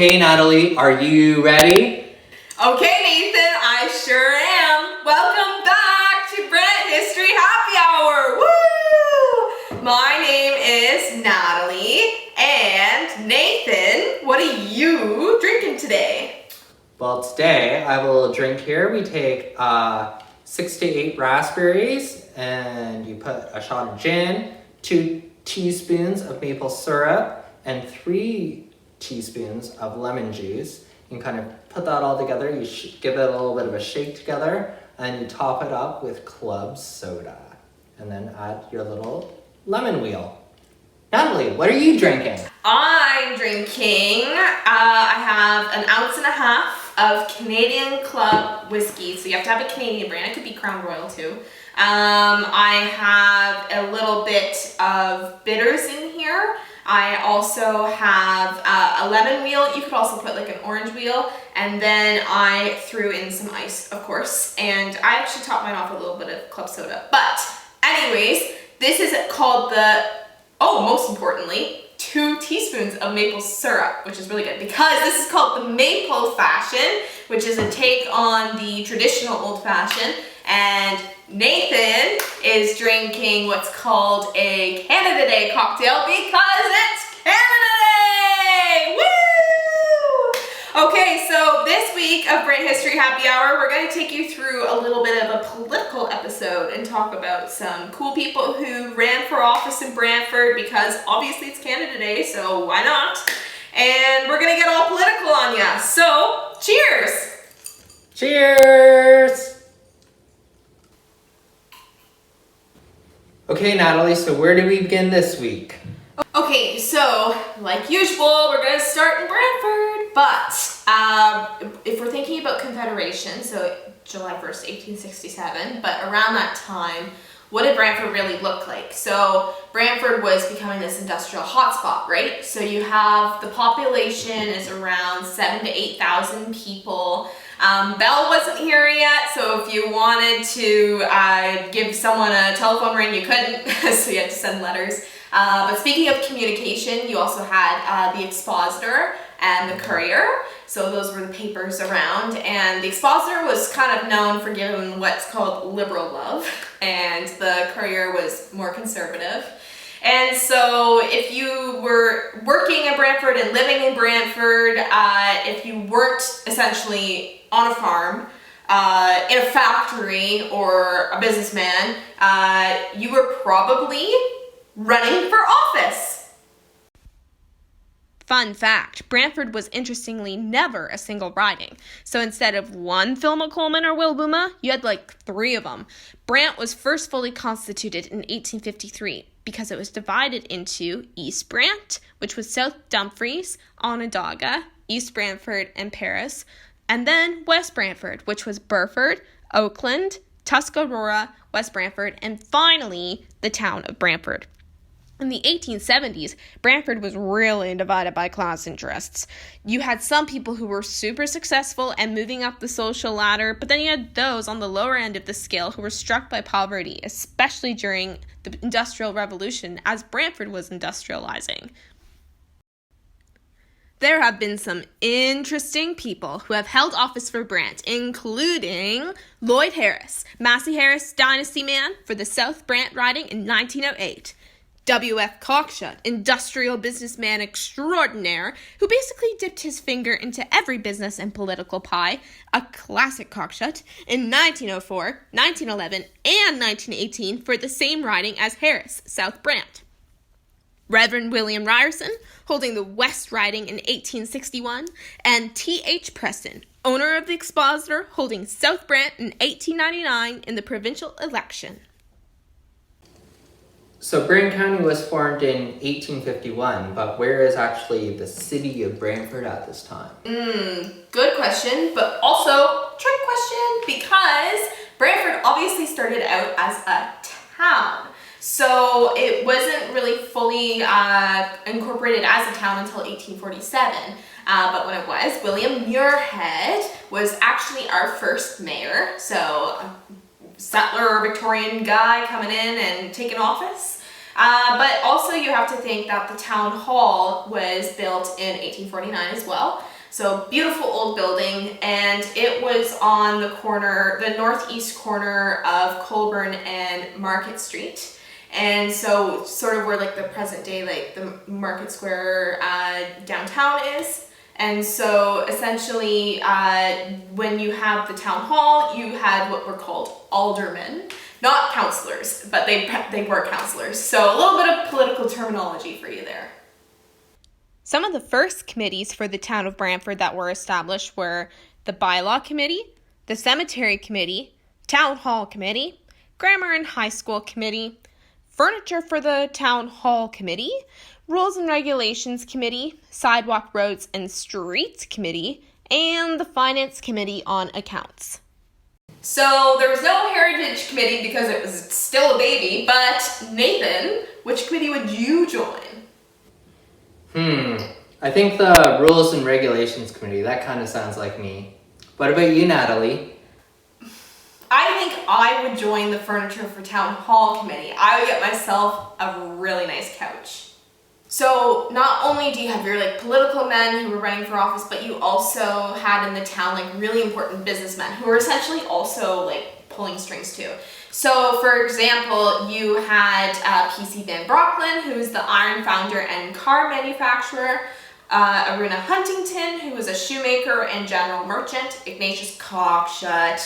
Okay, Natalie, are you ready? Okay, Nathan, I sure am. Welcome back to Brant History Happy Hour. Woo! My name is Natalie, and Nathan, what are you drinking today? Well, today I will drink here. We take 6 to 8 raspberries, and you put a shot of gin, 2 teaspoons of maple syrup, and 3 teaspoons of lemon juice. You can kind of put that all together. You give it a little bit of a shake together, and you top it up with club soda. And then add your little lemon wheel. Natalie, what are you drinking? I'm drinking, I have 1.5 ounces of Canadian Club whiskey. So you have to have a Canadian brand. It could be Crown Royal too. I have a little bit of bitters in here. I also have a lemon wheel. You could also put like an orange wheel. And then I threw in some ice, of course. And I actually topped mine off with a little bit of club soda. But anyways, this is called most importantly, 2 teaspoons of maple syrup, which is really good because this is called the maple fashion, which is a take on the traditional old fashioned. And Nathan is drinking what's called a Canada Day cocktail because it's Canada Day! Woo! Okay, so this week of Brant History Happy Hour, we're going to take you through a little bit of a political episode and talk about some cool people who ran for office in Brantford because obviously it's Canada Day, so why not? And we're going to get all political on ya. So, cheers! Cheers! Okay, Natalie, so where do we begin this week? Okay, so like usual, we're going to start in Brantford, but if we're thinking about Confederation, so July 1st, 1867, but around that time, what did Brantford really look like? So Brantford was becoming this industrial hotspot, right? So you have the population is around 7,000 to 8,000 people. Bell wasn't here yet, so if you wanted to give someone a telephone ring, you couldn't, so you had to send letters. But speaking of communication, you also had the Expositor and the Courier. So those were the papers around. And the Expositor was kind of known for giving what's called liberal love. And the Courier was more conservative. And so if you were working in Brantford and living in Brantford, if you weren't essentially on a farm, in a factory or a businessman, you were probably running for office. Fun fact, Brantford was interestingly never a single riding. So instead of one Philma Coleman or Will Booma, you had like 3 of them. Brant was first fully constituted in 1853 because it was divided into East Brant, which was South Dumfries, Onondaga, East Brantford, and Paris, and then West Brantford, which was Burford, Oakland, Tuscarora, West Brantford, and finally the town of Brantford. In the 1870s, Brantford was really divided by class interests. You had some people who were super successful and moving up the social ladder, but then you had those on the lower end of the scale who were struck by poverty, especially during the Industrial Revolution as Brantford was industrializing. There have been some interesting people who have held office for Brant, including Lloyd Harris, Massey Harris dynasty man for the South Brant riding in 1908. W.F. Cockshut, industrial businessman extraordinaire, who basically dipped his finger into every business and political pie, a classic Cockshut, in 1904, 1911, and 1918 for the same riding as Harris, South Brant. Reverend William Ryerson, holding the West riding in 1861, and T.H. Preston, owner of the Expositor, holding South Brant in 1899 in the provincial election. So Brant County was formed in 1851, but where is actually the city of Brantford at this time? Good question, but also trick question because Brantford obviously started out as a town. So it wasn't really fully incorporated as a town until 1847. But when it was, William Muirhead was actually our first mayor. So a settler Victorian guy coming in and taking office. But also you have to think that the town hall was built in 1849 as well. So beautiful old building, and it was on the northeast corner of Colburn and Market Street. And so sort of where like the present day, like the Market Square downtown is. And so essentially when you have the town hall, you had what were called aldermen, not councillors, but they were councillors. So a little bit of political terminology for you there. Some of the first committees for the town of Brantford that were established were the Bylaw Committee, the Cemetery Committee, Town Hall Committee, Grammar and High School Committee, Furniture for the Town Hall Committee, Rules and Regulations Committee, Sidewalk, Roads and Streets Committee, and the Finance Committee on Accounts. So there was no Heritage Committee because it was still a baby, but Nathan, which committee would you join? I think the Rules and Regulations Committee, that kind of sounds like me. What about you, Natalie? I think I would join the Furniture for Town Hall Committee. I would get myself a really nice couch. So not only do you have your like political men who were running for office, but you also had in the town like really important businessmen who were essentially also like pulling strings too. So for example, you had P.C. Van Brocklin, who was the iron founder and car manufacturer, Aruna Huntington, who was a shoemaker and general merchant, Ignatius Cockshut,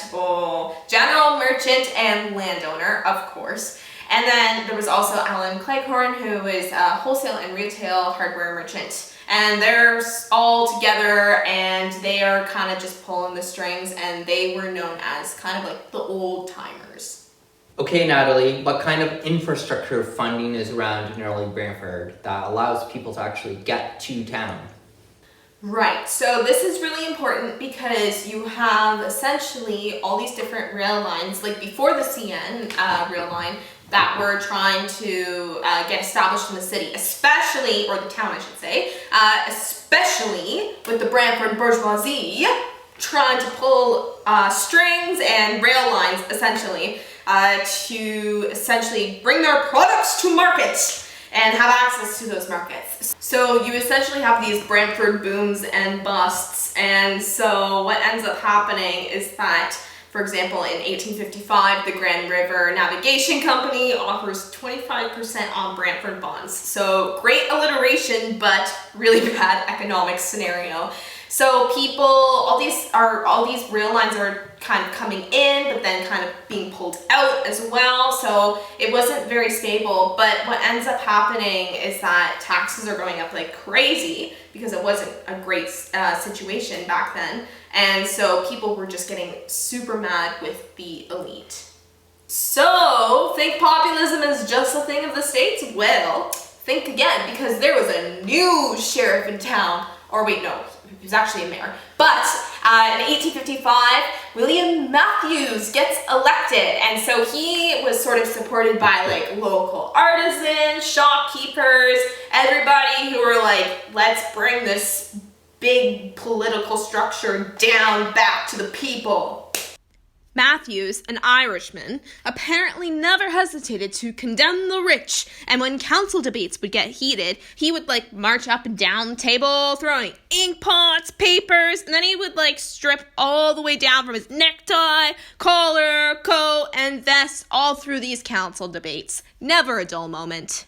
general merchant and landowner, of course. And then there was also Alan Cleghorn, who is a wholesale and retail hardware merchant. And they're all together and they are kind of just pulling the strings, and they were known as kind of like the old timers. Okay, Natalie, what kind of infrastructure funding is around in early Brantford that allows people to actually get to town? Right, so this is really important because you have essentially all these different rail lines, like before the CN rail line, that were trying to get established in the city, especially, or the town I should say, especially with the Brantford bourgeoisie trying to pull strings and rail lines essentially to essentially bring their products to market and have access to those markets. So you essentially have these Brantford booms and busts, and so what ends up happening is that, for example, in 1855, the Grand River Navigation Company offers 25% on Brantford bonds. So great alliteration, but really bad economic scenario. So people, all these rail lines are kind of coming in, but then kind of being pulled out as well. So it wasn't very stable. But what ends up happening is that taxes are going up like crazy because it wasn't a great situation back then. And so people were just getting super mad with the elite. So think populism is just a thing of the States? Well, think again, because there was a new sheriff in town. Or wait, no, he was actually a mayor. But in 1855, William Mathews gets elected. And so he was sort of supported by like local artisans, shopkeepers, everybody who were like, let's bring this big political structure down back to the people. Mathews, an Irishman, apparently never hesitated to condemn the rich, and when council debates would get heated, he would march up and down the table, throwing ink pots, papers, and then he would strip all the way down from his necktie, collar, coat, and vest all through these council debates. Never a dull moment.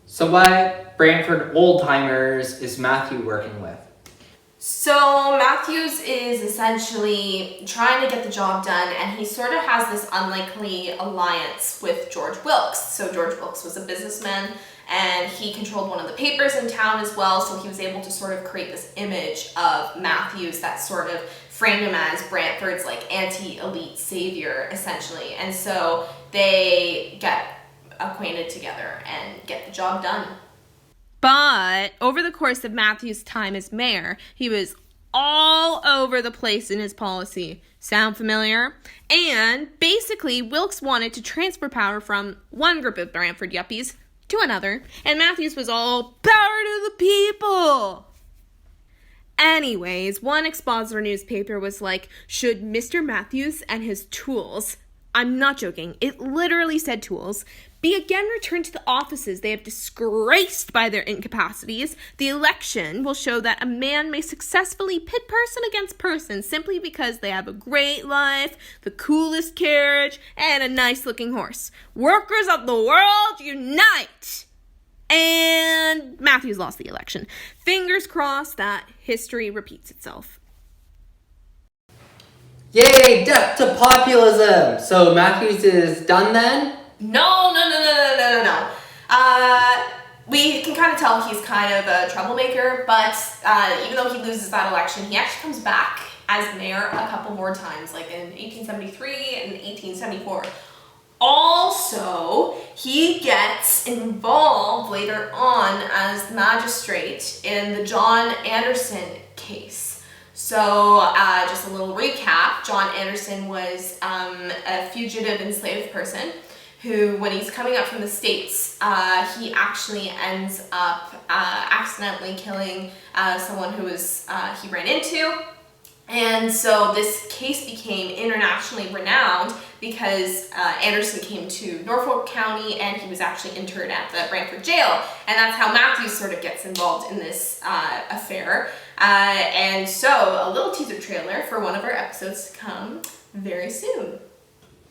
So what Brantford old-timers is Matthew working with? So Mathews is essentially trying to get the job done, and he sort of has this unlikely alliance with George Wilkes. So George Wilkes was a businessman, and he controlled one of the papers in town as well, so he was able to sort of create this image of Mathews that sort of framed him as Brantford's anti-elite savior, essentially. And so they get acquainted together and get the job done. But over the course of Mathews' time as mayor, he was all over the place in his policy. Sound familiar? And basically, Wilkes wanted to transfer power from one group of Brantford yuppies to another, and Mathews was all power to the people. Anyways, one expositor newspaper was like, should Mr. Mathews and his tools, I'm not joking, it literally said tools, be again returned to the offices they have disgraced by their incapacities, the election will show that a man may successfully pit person against person simply because they have a great life, the coolest carriage, and a nice-looking horse. Workers of the world, unite! And Mathews lost the election. Fingers crossed that history repeats itself. Yay, death to populism! So Mathews is done then? No. We can kind of tell he's kind of a troublemaker, but even though he loses that election, he actually comes back as mayor a couple more times, like in 1873 and 1874. Also, he gets involved later on as magistrate in the John Anderson case. So, just a little recap, John Anderson was a fugitive enslaved person who, when he's coming up from the States, he actually ends up accidentally killing someone who he ran into. And so this case became internationally renowned because Anderson came to Norfolk County and he was actually interned at the Brantford jail. And that's how Mathews sort of gets involved in this affair. And so a little teaser trailer for one of our episodes to come very soon.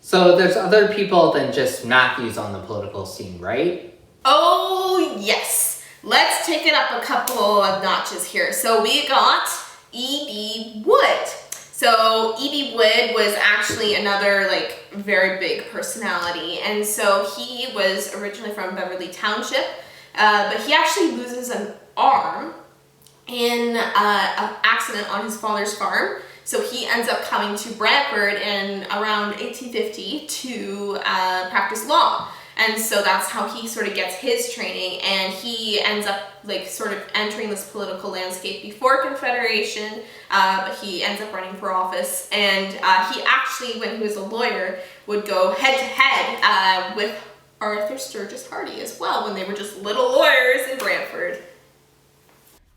So there's other people than just Mathews on the political scene, right? Oh, yes. Let's take it up a couple of notches here. So we got Evie Wood. So Evie Wood was actually another very big personality, and so he was originally from Beverly Township, but he actually loses an arm in an accident on his father's farm. So he ends up coming to Brantford in around 1850 to practice law. And so that's how he sort of gets his training, and he ends up sort of entering this political landscape before Confederation, but he ends up running for office. And he actually, when he was a lawyer, would go head to head with Arthur Sturgis Hardy as well, when they were just little lawyers in Brantford.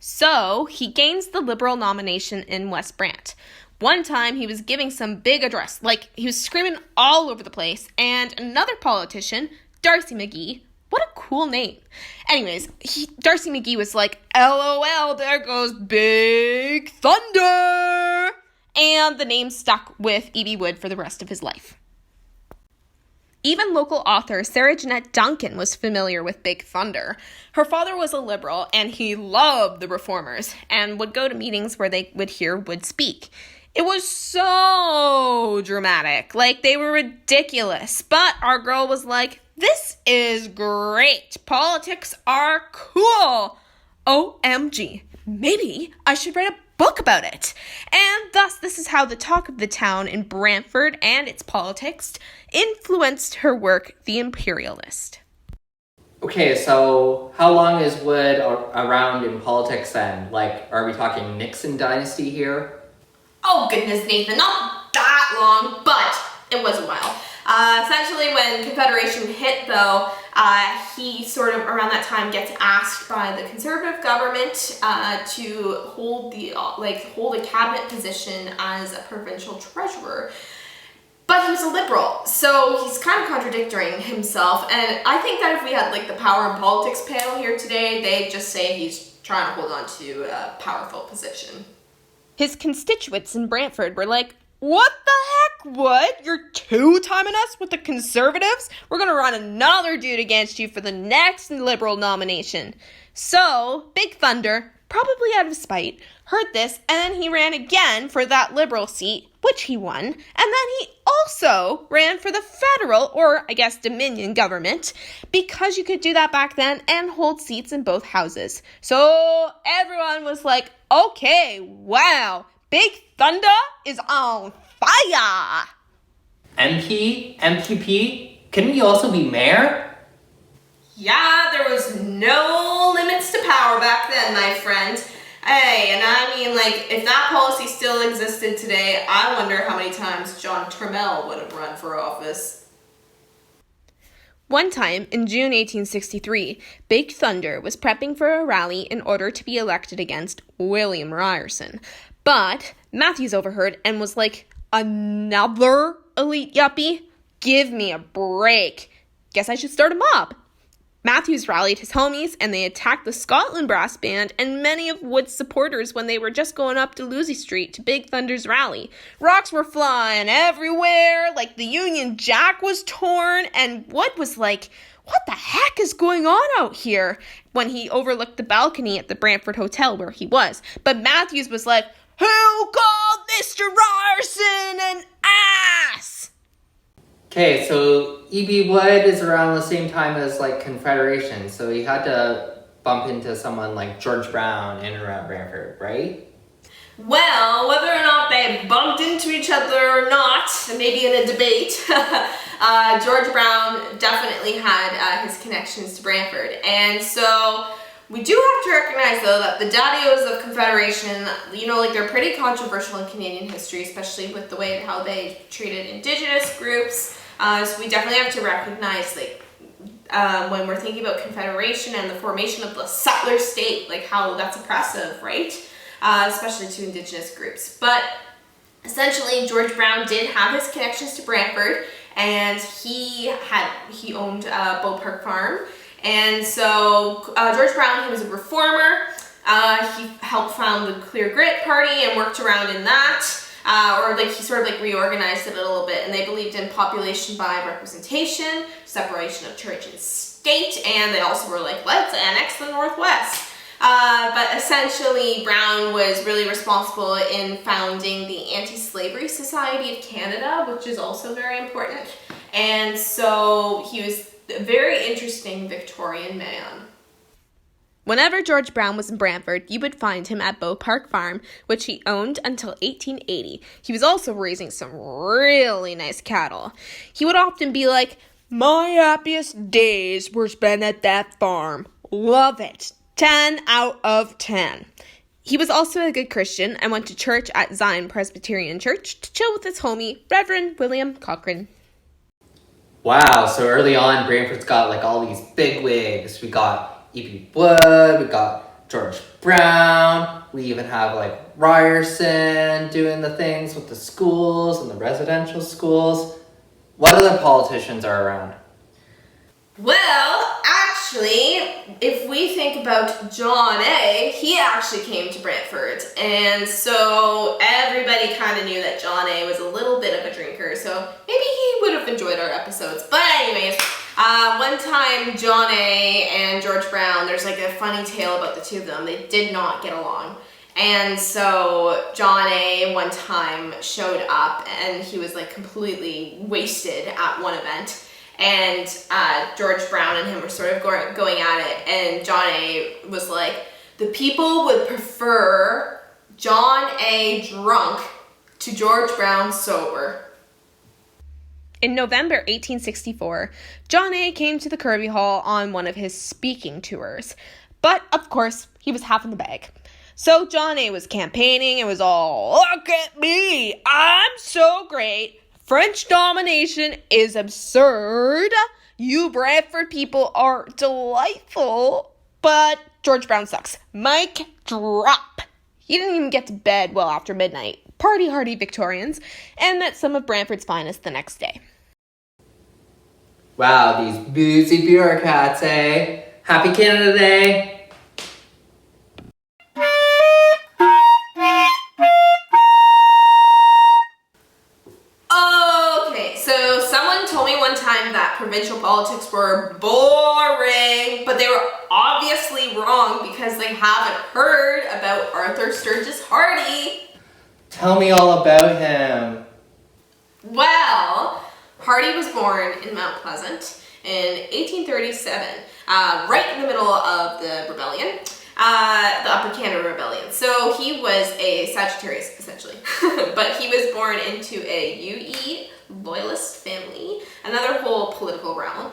So, he gains the Liberal nomination in West Brant. One time, he was giving some big address, he was screaming all over the place, and another politician, Darcy McGee, what a cool name. Anyways, Darcy McGee was like, LOL, there goes Big Thunder! And the name stuck with Evie Wood for the rest of his life. Even local author Sarah Jeanette Duncan was familiar with Big Thunder. Her father was a liberal, and he loved the reformers, and would go to meetings where they would hear Wood speak. It was so dramatic, they were ridiculous, but our girl was like, this is great, politics are cool, OMG, maybe I should write a book about it. And thus, this is how the talk of the town in Brantford and its politics influenced her work, The Imperialist. Okay, so how long is Wood around in politics then? Are we talking Nixon dynasty here? Oh goodness, Nathan, not that long, but it was a while. Essentially, when Confederation hit, though, he sort of around that time gets asked by the conservative government to hold a cabinet position as a provincial treasurer. But he was a liberal, so he's kind of contradicting himself. And I think that if we had the Power and Politics panel here today, they'd just say he's trying to hold on to a powerful position. His constituents in Brantford were like, what the heck, Wood? You're two-timing us with the Conservatives? We're going to run another dude against you for the next Liberal nomination. So, Big Thunder, probably out of spite, heard this, and then he ran again for that Liberal seat, which he won, and then he also ran for the federal, or I guess Dominion government, because you could do that back then and hold seats in both houses. So everyone was like, okay, wow, Big Thunder is on fire! MPP? Couldn't he also be mayor? Yeah, there was no limits to power back then, my friend. Hey, and I mean, if that policy still existed today, I wonder how many times John Turmel would have run for office. One time, in June 1863, Big Thunder was prepping for a rally in order to be elected against William Ryerson. But Mathews overheard and was like, another elite yuppie? Give me a break. guess I should start a mob. Mathews rallied his homies, and they attacked the Scotland Brass Band and many of Wood's supporters when they were just going up to Lucy Street to Big Thunder's rally. Rocks were flying everywhere, like the Union Jack was torn, and Wood was like, what the heck is going on out here? When he overlooked the balcony at the Brantford Hotel where he was. But Mathews was like, who called Mr. Ryerson an ass? Okay, so Evie Wood is around the same time as like Confederation, so he had to bump into someone like George Brown in and around Brantford, right? Well, whether or not they bumped into each other or not, maybe in a debate, George Brown definitely had his connections to Brantford. And so we do have to recognize, though, that the daddios of Confederation, like they're pretty controversial in Canadian history, especially with the way how they treated Indigenous groups. So we definitely have to recognize, when we're thinking about Confederation and the formation of the settler state, how that's oppressive, right? Especially to Indigenous groups. But essentially, George Brown did have his connections to Brantford, and he owned Bow Park Farm. And so George Brown, he was a reformer. He helped found the Clear Grit Party and worked around in that. He sort of reorganized it a little bit, and they believed in population by representation, separation of church and state, and they also were like, let's annex the Northwest. But essentially, Brown was really responsible in founding the Anti-Slavery Society of Canada, which is also very important. And so he was a very interesting Victorian man. Whenever George Brown was in Brantford, you would find him at Bow Park Farm, which he owned until 1880. He was also raising some really nice cattle. He would often be like, my happiest days were spent at that farm. Love it. 10 out of 10. He was also a good Christian and went to church at Zion Presbyterian Church to chill with his homie, Reverend William Cochrane. Wow, so early on, Brantford's got all these big wigs. We got Evie Wood, we got George Brown, we even have Ryerson doing the things with the schools and the residential schools. What other politicians are around? Well, actually, if we think about John A., he actually came to Brantford, and so everybody kind of knew that John A. was a little bit of a drinker, so maybe he would have enjoyed our episodes. But anyways, one time John A. and George Brown, there's a funny tale about the two of them. They did not get along. And so John A. one time showed up, and he was completely wasted at one event. And George Brown and him were sort of going at it, and John A. was like, the people would prefer John A. drunk to George Brown sober. In November 1864, John A. came to the Kirby Hall on one of his speaking tours. But, of course, he was half in the bag. So John A. was campaigning and was all, look at me, I'm so great. French domination is absurd. You Brantford people are delightful. But George Brown sucks. Mic drop. He didn't even get to bed well after midnight. Party hardy Victorians. And met some of Brantford's finest the next day. Wow, these boozy bureaucrats, eh? Happy Canada Day! So someone told me one time that provincial politics were boring, but they were obviously wrong because they haven't heard about Arthur Sturgis Hardy. Tell me all about him. Well, Hardy was born in Mount Pleasant in 1837, right in the middle of the rebellion, the Upper Canada Rebellion. So he was a Sagittarius, essentially, but he was born into a UE Loyalist family, another whole political realm.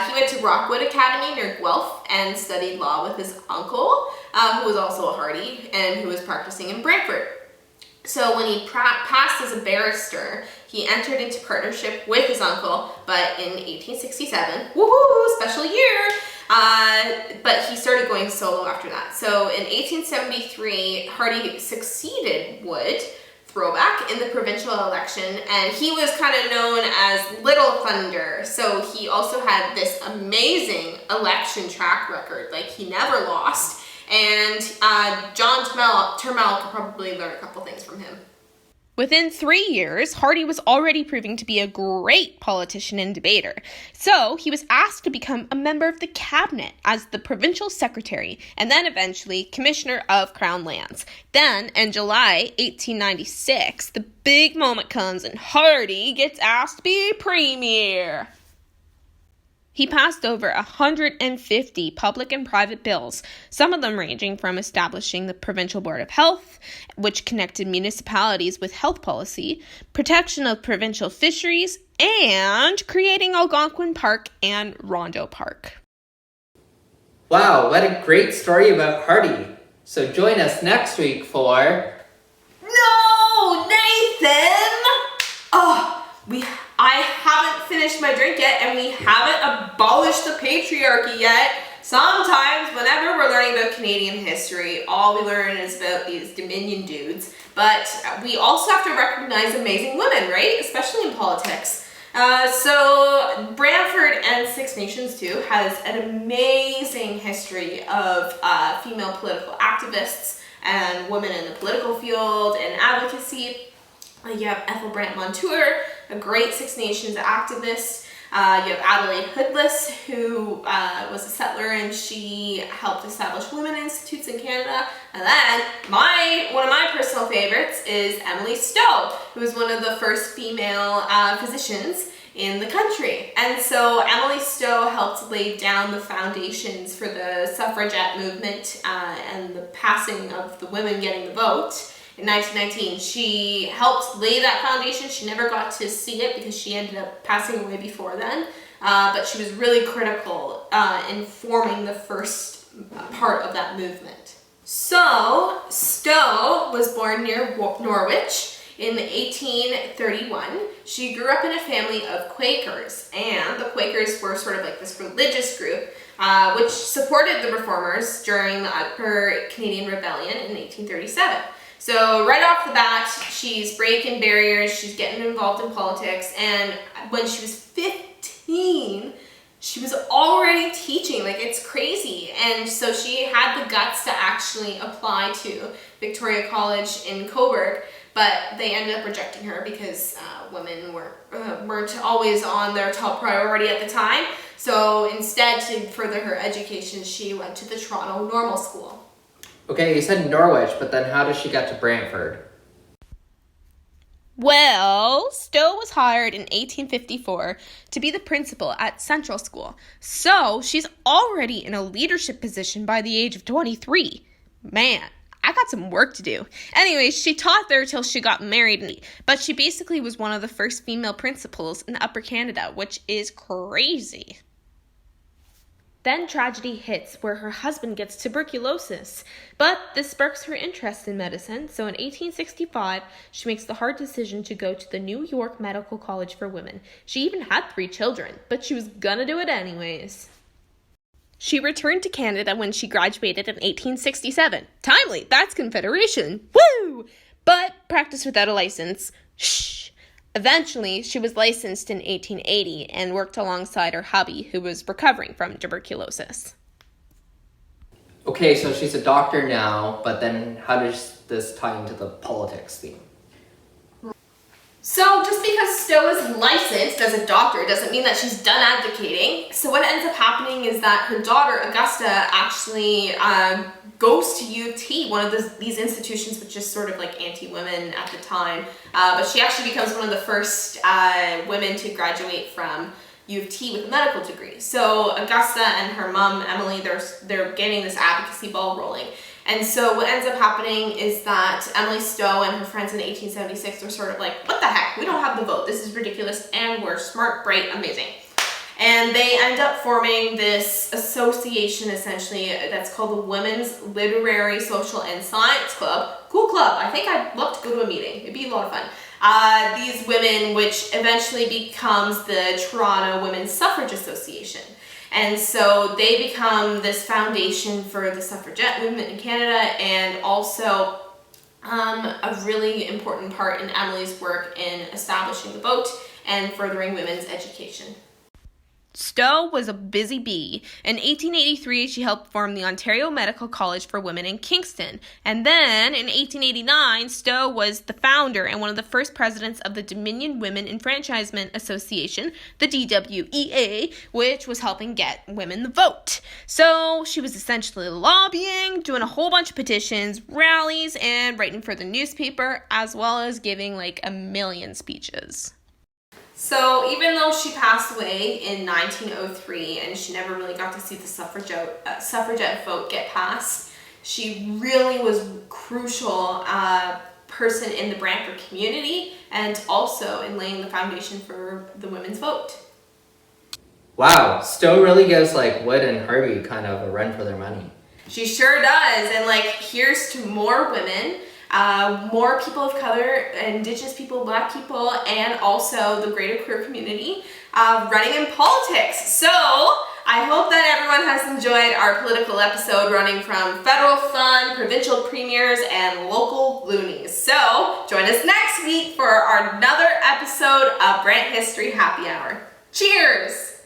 He went to Rockwood Academy near Guelph and studied law with his uncle, who was also a Hardy and who was practicing in Brantford. So when he passed as a barrister, he entered into partnership with his uncle, but in 1867, woohoo, special year, but he started going solo after that. So in 1873, Hardy succeeded Wood throwback in the provincial election, and he was kind of known as Little Thunder. So he also had this amazing election track record, like he never lost. And John Turmel could probably learn a couple things from him. Within 3 years, Hardy was already proving to be a great politician and debater. So he was asked to become a member of the cabinet as the provincial secretary and then eventually commissioner of Crown Lands. Then, in July 1896, the big moment comes and Hardy gets asked to be premier. He passed over 150 public and private bills, some of them ranging from establishing the Provincial Board of Health, which connected municipalities with health policy, protection of provincial fisheries, and creating Algonquin Park and Rondeau Park. Wow, what a great story about Hardy. So join us next week for... No, Nathan! I haven't finished my drink yet, and we haven't abolished the patriarchy yet. Sometimes, whenever we're learning about Canadian history, all we learn is about these Dominion dudes. But we also have to recognize amazing women, right? Especially in politics. So Brantford and Six Nations too has an amazing history of female political activists and women in the political field and advocacy. You have Ethel Brant Montour, a great Six Nations activist. You have Adelaide Hoodless, who was a settler, and she helped establish women institutes in Canada. And then one of my personal favorites is Emily Stowe, who was one of the first female physicians in the country. And so Emily Stowe helped lay down the foundations for the suffragette movement and the passing of the women getting the vote. In 1919, she helped lay that foundation. She never got to see it because she ended up passing away before then. But she was really critical in forming the first part of that movement. So, Stowe was born near Norwich in 1831. She grew up in a family of Quakers, and the Quakers were sort of like this religious group which supported the Reformers during the Upper Canadian Rebellion in 1837. So right off the bat, she's breaking barriers, she's getting involved in politics, and when she was 15, she was already teaching. Like, it's crazy. And so she had the guts to actually apply to Victoria College in Coburg, but they ended up rejecting her because women weren't always on their top priority at the time. So instead, to further her education, she went to the Toronto Normal School. Okay, you said Norwich, but then how does she get to Brantford? Well, Stowe was hired in 1854 to be the principal at Central School, so she's already in a leadership position by the age of 23. Man, I got some work to do. Anyways, she taught there till she got married, but she basically was one of the first female principals in Upper Canada, which is crazy. Then tragedy hits where her husband gets tuberculosis, but this sparks her interest in medicine, so in 1865, she makes the hard decision to go to the New York Medical College for Women. She even had 3 children, but she was gonna do it anyways. She returned to Canada when she graduated in 1867. Timely, that's Confederation, woo! But practiced without a license, shh. Eventually, she was licensed in 1880 and worked alongside her hubby, who was recovering from tuberculosis. Okay, so she's a doctor now, but then how does this tie into the politics theme? So just because Stowe is licensed as a doctor doesn't mean that she's done advocating. So what ends up happening is that her daughter, Augusta, actually goes to U of T, one of these institutions which is sort of like anti-women at the time. But she actually becomes one of the first women to graduate from U of T with a medical degree. So Augusta and her mom, Emily, they're getting this advocacy ball rolling. And so what ends up happening is that Emily Stowe and her friends in 1876 were sort of like, what the heck, we don't have the vote, this is ridiculous, and we're smart, bright, amazing. And they end up forming this association, essentially, that's called the Women's Literary, Social, and Science Club. Cool club. I think I'd love to go to a meeting. It'd be a lot of fun. These women, which eventually becomes the Toronto Women's Suffrage Association. And so they become this foundation for the suffragette movement in Canada, and also a really important part in Emily's work in establishing the vote and furthering women's education. Stowe was a busy bee. In 1883, she helped form the Ontario Medical College for Women in Kingston. And then, in 1889, Stowe was the founder and one of the first presidents of the Dominion Women Enfranchisement Association, the DWEA, which was helping get women the vote. So, she was essentially lobbying, doing a whole bunch of petitions, rallies, and writing for the newspaper, as well as giving like a million speeches. So even though she passed away in 1903 and she never really got to see the suffragette vote get passed, she really was a crucial person in the Brantford community and also in laying the foundation for the women's vote. Wow, Stowe really gives like Wood and Harvey kind of a run for their money. She sure does, and like here's to more women, more people of color, Indigenous people, Black people, and also the greater queer community running in politics. So I hope that everyone has enjoyed our political episode running from federal fun, provincial premiers, and local loonies. So join us next week for another episode of Brant History Happy Hour. Cheers!